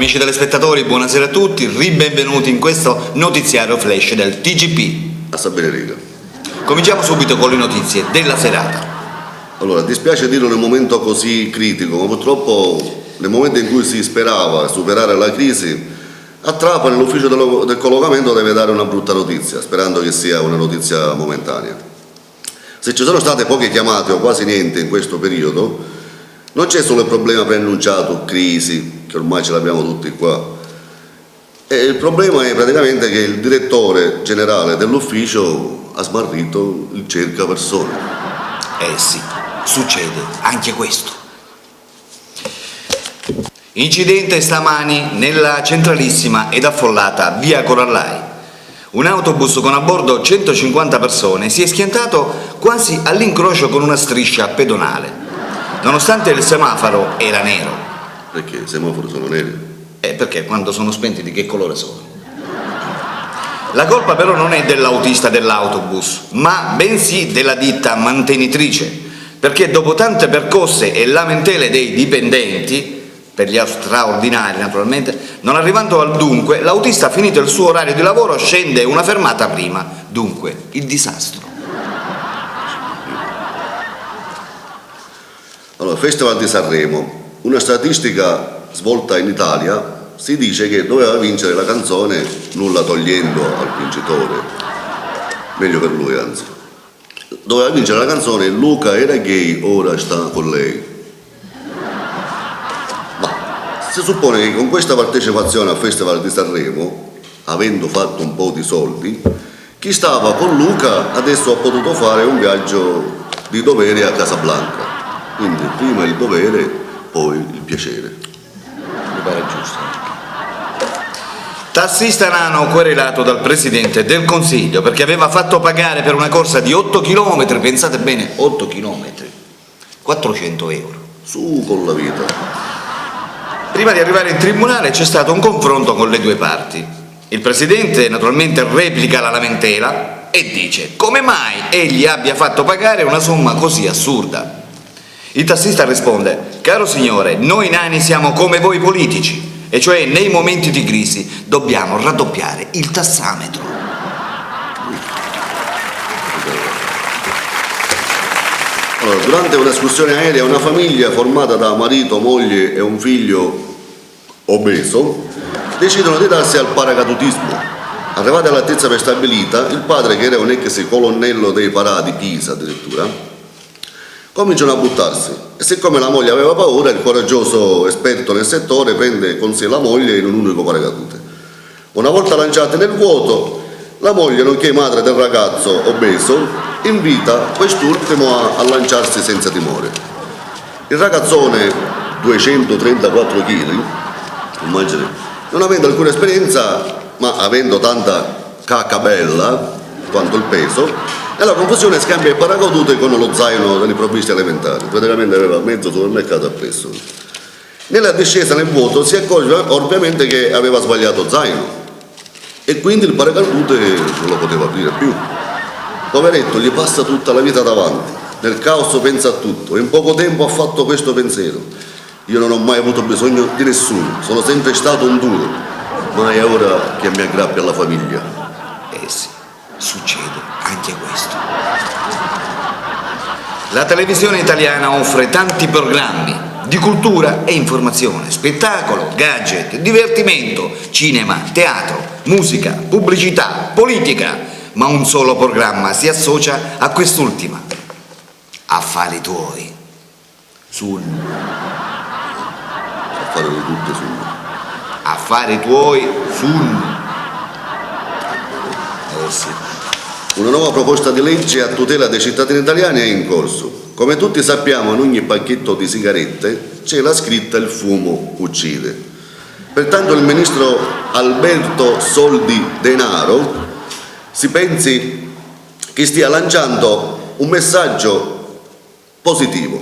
Amici telespettatori, buonasera a tutti, ribenvenuti in questo notiziario flash del TGP. A sapere riga. Cominciamo subito con le notizie della serata. Allora, dispiace dirlo in un momento così critico, ma purtroppo nel momento in cui si sperava superare la crisi, a Trapani l'ufficio del collocamento deve dare una brutta notizia, sperando che sia una notizia momentanea. Se ci sono state poche chiamate o quasi niente in questo periodo, non c'è solo il problema preannunciato, crisi, che ormai ce l'abbiamo tutti qua. E il problema è praticamente che il direttore generale dell'ufficio ha smarrito il cerca persone. Sì, succede anche questo. Incidente stamani nella centralissima ed affollata via Corallai. Un autobus con a bordo 150 persone si è schiantato quasi all'incrocio con una striscia pedonale, nonostante il semaforo era nero. Perché i semafori sono neri? Perché quando sono spenti di che colore sono? La colpa però non è dell'autista dell'autobus, ma bensì della ditta mantenitrice, perché dopo tante percosse e lamentele dei dipendenti, per gli straordinari naturalmente, non arrivando al dunque, l'autista finito il suo orario di lavoro scende una fermata prima, dunque il disastro. Allora, Festival di Sanremo, una statistica svolta in Italia, si dice che doveva vincere la canzone Nulla togliendo al vincitore, meglio per lui anzi, doveva vincere la canzone Luca era gay, ora sta con lei. Ma si suppone che con questa partecipazione al Festival di Sanremo, avendo fatto un po' di soldi, chi stava con Luca adesso ha potuto fare un viaggio di dovere a Casablanca. Quindi prima il dovere, poi il piacere. Mi pare giusto. Tassista nano querelato dal Presidente del Consiglio perché aveva fatto pagare per una corsa di 8 km, pensate bene, 8 km, 400 euro. Su con la vita. Prima di arrivare in tribunale c'è stato un confronto con le due parti. Il Presidente naturalmente replica la lamentela e dice come mai egli abbia fatto pagare una somma così assurda. Il tassista risponde: caro signore, noi nani siamo come voi politici, e cioè nei momenti di crisi dobbiamo raddoppiare il tassametro. Allora, durante un'escursione aerea una famiglia formata da marito, moglie e un figlio obeso decidono di darsi al paracadutismo. Arrivati all'altezza prestabilita, il padre, che era un ex colonnello dei Parà di Pisa addirittura, cominciano a buttarsi e siccome la moglie aveva paura, il coraggioso esperto nel settore prende con sé la moglie in un unico paracadute. Una volta lanciati nel vuoto, la moglie, nonché madre del ragazzo obeso, invita quest'ultimo a lanciarsi senza timore. Il ragazzone, 234 kg, immagini, non avendo alcuna esperienza ma avendo tanta cacca bella quanto il peso, nella confusione scambia il paracadute con lo zaino delle provviste alimentari, praticamente aveva mezzo supermercato appresso. Nella discesa nel vuoto si accorge ovviamente che aveva sbagliato zaino e quindi il paracadute non lo poteva aprire più. Poveretto, gli passa tutta la vita davanti, nel caos pensa a tutto e in poco tempo ha fatto questo pensiero: io non ho mai avuto bisogno di nessuno, sono sempre stato un duro, ma è ora che mi aggrappi alla famiglia. Sì, succede anche questo. La televisione italiana offre tanti programmi di cultura e informazione, spettacolo, gadget, divertimento, cinema, teatro, musica, pubblicità, politica, ma un solo programma si associa a quest'ultima: Affari tuoi. Sul Affari di tutte sul. Affari tuoi sul. Sì. Una nuova proposta di legge a tutela dei cittadini italiani è in corso. Come tutti sappiamo, in ogni pacchetto di sigarette c'è la scritta "il fumo uccide". Pertanto il ministro Alberto Soldi Denaro si pensi che stia lanciando un messaggio positivo.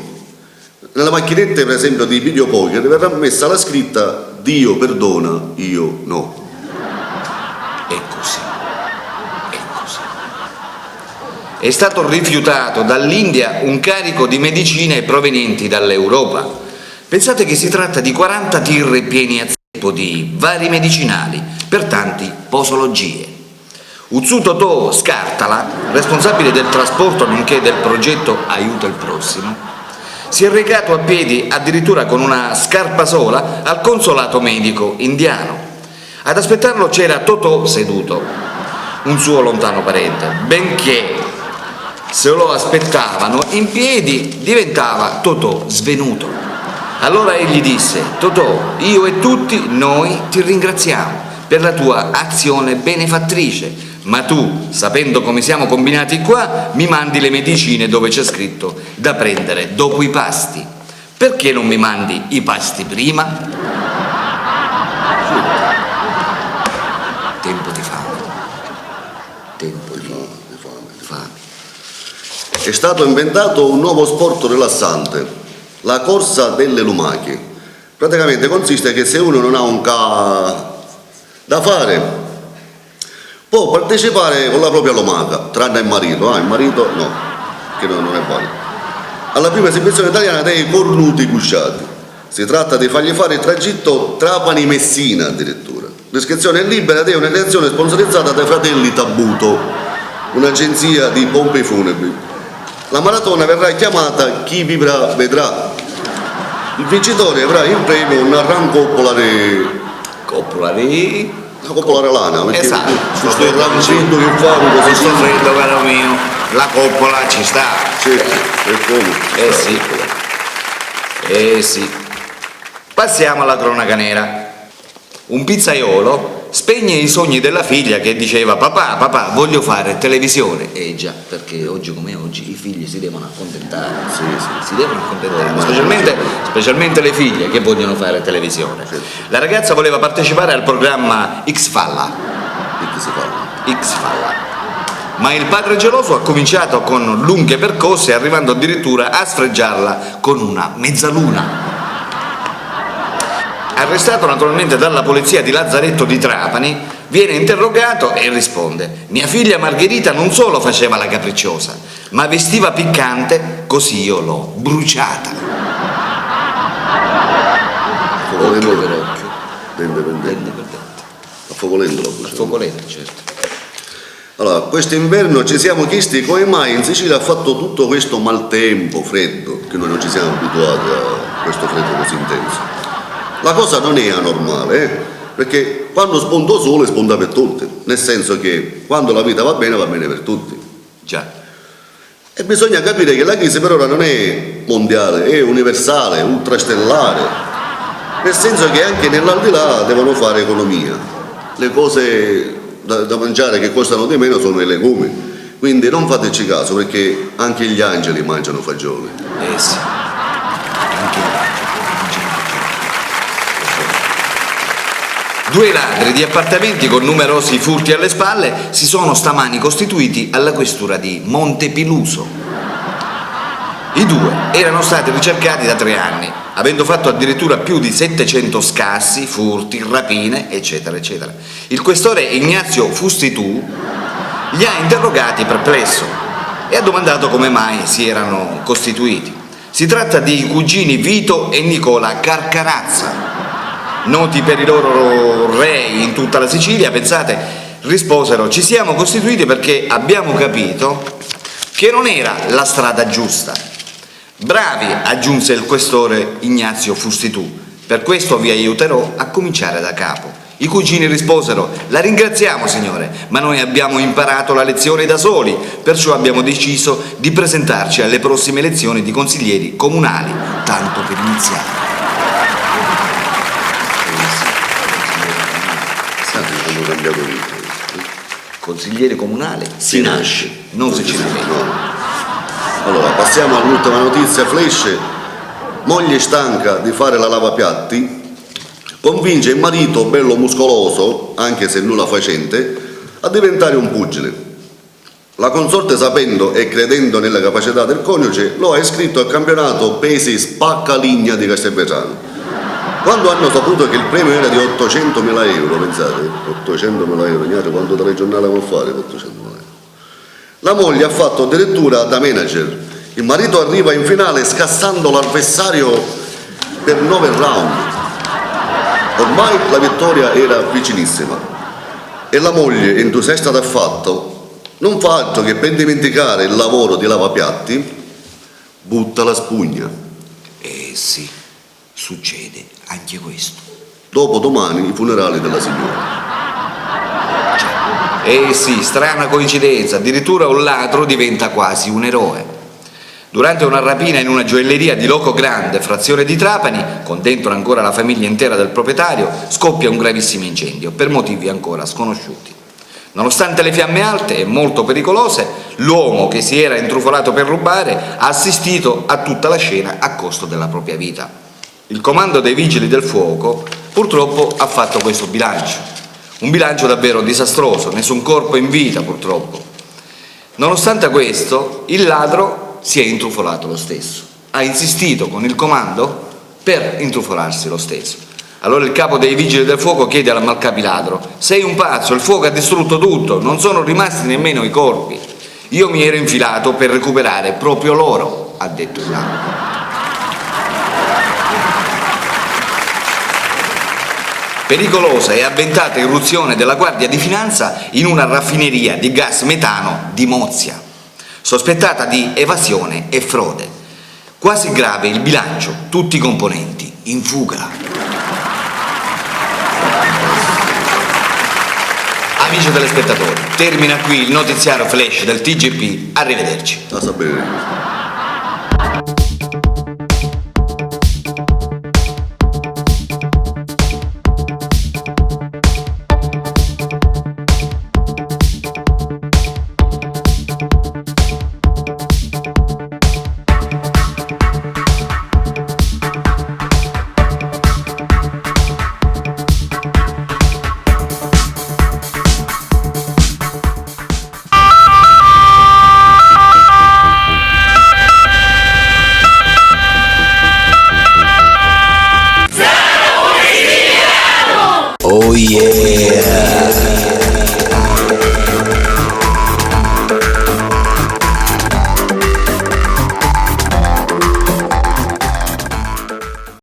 Nelle macchinette, per esempio, di videopoker verrà messa la scritta "Dio perdona, io no". È così. È stato rifiutato dall'India un carico di medicine provenienti dall'Europa. Pensate che si tratta di 40 tir pieni a zecche di vari medicinali per tanti posologie. Uzzu Totò Scartala, responsabile del trasporto nonché del progetto Aiuta il Prossimo, si è recato a piedi addirittura con una scarpa sola al consolato medico indiano. Ad aspettarlo c'era Totò seduto, un suo lontano parente, benché se lo aspettavano in piedi diventava Totò svenuto. Allora egli disse: Totò, io e tutti noi ti ringraziamo per la tua azione benefattrice, ma tu, sapendo come siamo combinati qua, mi mandi le medicine dove c'è scritto da prendere dopo i pasti. Perché non mi mandi i pasti prima? Tempo di fame. Tempo di fame. È stato inventato un nuovo sport rilassante, la corsa delle lumache. Praticamente consiste che se uno non ha un da fare può partecipare con la propria lumaca, tranne il marito. Il marito no, che non è valido. Alla prima esibizione italiana dei cornuti gusciati. Si tratta di fargli fare il tragitto Trapani-Messina addirittura. L'iscrizione è libera ed è una creazione sponsorizzata dai fratelli Tabuto, un'agenzia di pompe funebri. La maratona verrà chiamata Chi vivrà vedrà. Il vincitore avrà in premio una rancoppola una coppola lana, perché esatto, questo rancetto che fa così freddo, caro mio, la coppola ci sta. Sì, e come? Sì. Passiamo alla cronaca nera. Un pizzaiolo spegne i sogni della figlia che diceva: papà, voglio fare televisione. Già, perché oggi come oggi i figli si devono accontentare. Sì. Si devono accontentare, specialmente le figlie che vogliono fare televisione. Sì. La ragazza voleva partecipare al programma X-Falla, ma il padre geloso ha cominciato con lunghe percosse, arrivando addirittura a sfregiarla con una mezzaluna. Arrestato naturalmente dalla polizia di Lazzaretto di Trapani, viene interrogato e risponde: mia figlia Margherita non solo faceva la capricciosa, ma vestiva piccante, così io l'ho bruciata. Occhio per occhio, dente per dente. A fuoco lento l'ho bruciata. A fuoco lento, certo. Allora, quest'inverno ci siamo chiesti come mai in Sicilia ha fatto tutto questo maltempo, freddo, che noi non ci siamo abituati a questo freddo così intenso. La cosa non è anormale, perché quando spunta il sole spunta per tutti, nel senso che quando la vita va bene per tutti. Già. E bisogna capire che la crisi per ora non è mondiale, è universale, ultrastellare, nel senso che anche nell'aldilà devono fare economia. Le cose da mangiare che costano di meno sono i legumi, quindi non fateci caso, perché anche gli angeli mangiano fagioli. Sì, anche gli angeli. Due ladri di appartamenti con numerosi furti alle spalle si sono stamani costituiti alla questura di Montepiluso. I due erano stati ricercati da 3 anni, avendo fatto addirittura più di 700 scassi, furti, rapine, eccetera, eccetera. Il questore Ignazio Fustituù li ha interrogati perplesso e ha domandato come mai si erano costituiti. Si tratta di cugini Vito e Nicola Carcarazza, noti per i loro rei in tutta la Sicilia. Pensate, risposero: ci siamo costituiti perché abbiamo capito che non era la strada giusta. Bravi, aggiunse il questore Ignazio Fustituù, per questo vi aiuterò a cominciare da capo. I cugini risposero: la ringraziamo, signore, ma noi abbiamo imparato la lezione da soli, perciò abbiamo deciso di presentarci alle prossime elezioni di consiglieri comunali, tanto per iniziare. Consigliere comunale si nasce, non si ci diventa. Allora, passiamo all'ultima notizia flash. Moglie stanca di fare la lavapiatti convince il marito bello muscoloso, anche se nulla facente, a diventare un pugile. La consorte, sapendo e credendo nella capacità del coniuge, lo ha iscritto al campionato pesi spaccaligna di Castelvetrano. Quando hanno saputo che il premio era di 800.000 euro, pensate, 800.000 euro, ignaro quanto telegiornale può fare 800.000 euro. La moglie ha fatto addirittura da manager. Il marito arriva in finale scassando l'avversario per 9 round. Ormai la vittoria era vicinissima e la moglie, entusiasta del fatto, non fa altro che per dimenticare il lavoro di lavapiatti, butta la spugna. Sì, succede anche questo. Dopo domani i funerali della signora. Sì, strana coincidenza, addirittura un ladro diventa quasi un eroe. Durante una rapina in una gioielleria di Loco Grande, frazione di Trapani, con dentro ancora la famiglia intera del proprietario, scoppia un gravissimo incendio, per motivi ancora sconosciuti. Nonostante le fiamme alte e molto pericolose, l'uomo che si era intrufolato per rubare ha assistito a tutta la scena a costo della propria vita. Il comando dei vigili del fuoco purtroppo ha fatto questo bilancio, un bilancio davvero disastroso, nessun corpo in vita purtroppo. Nonostante questo, il ladro si è intrufolato lo stesso, ha insistito con il comando per intrufolarsi lo stesso. Allora il capo dei vigili del fuoco chiede al malcapi ladro: sei un pazzo, il fuoco ha distrutto tutto, non sono rimasti nemmeno i corpi. Io mi ero infilato per recuperare proprio loro, ha detto il ladro. Pericolosa e avventata irruzione della Guardia di Finanza in una raffineria di gas metano di Mozia, sospettata di evasione e frode. Quasi grave il bilancio, tutti i componenti in fuga. Amici telespettatori, termina qui il notiziario flash del TGP, arrivederci. A sapere. Oh yeah!